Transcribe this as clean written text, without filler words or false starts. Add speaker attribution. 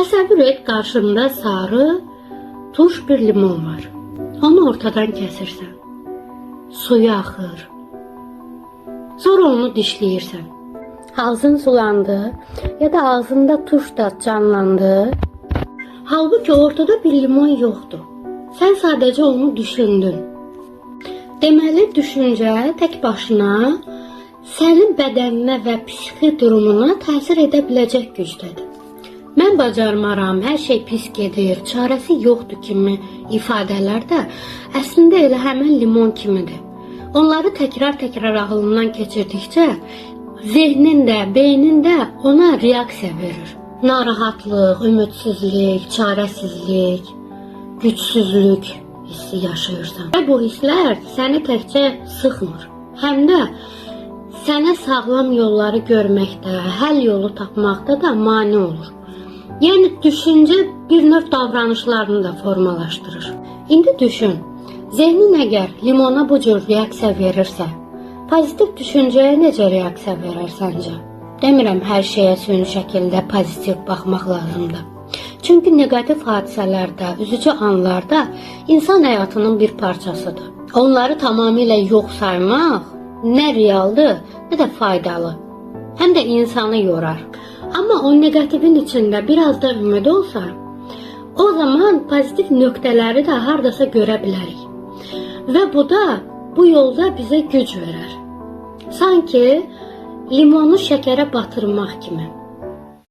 Speaker 1: Təsəvvür et, qarşında sarı, turş bir limon var. Onu ortadan kəsirsən. Suyu axır. Sonra onu dişləyirsən. Ağzın sulandı ya da ağzında turş da canlandı. Halbuki ortada bir limon yoxdur. Sən sadəcə onu düşündün. Deməli, düşüncə tək başına sənin bədəninə və psixi durumuna təsir edə biləcək gücdədir. Mən bacarmaram, hər şey pis gedir, çarəsi yoxdur kimi ifadələr də əslində elə həmin limon kimidir. Onları təkrar ağlından keçirdikcə zehnin də, beynin də ona reaksiya verir. Narahatlıq, ümidsizlik, çarəsizlik, gücsüzlük hissi yaşayırsan. Və bu hisslər səni təkcə sıxmır, həm də sənə sağlam yolları görməkdə, həll yolu tapmaqda da mane olur. Yəni düşüncə bir növ davranışlarını da formalaşdırır. İndi düşün, zehnin əgər limona bu cür reaksiya verirsə, pozitiv düşüncəyə necə reaksiya verər səncə? Demirəm, hər şeyə süni şəkildə pozitiv baxmaq lazımdır. Çünki negativ hadisələrdə, üzücü anlarda insan həyatının bir parçasıdır. Onları tamamilə yox saymaq nə realdır, nə də faydalı. Həm də insanı yorar. Amma o negativin içində biraz da ümid olsa, o zaman pozitiv nöqtələri də hardasa görə bilərik. Və bu da bu yolda bizə güc verər. Sanki limonu şəkərə batırmaq kimi.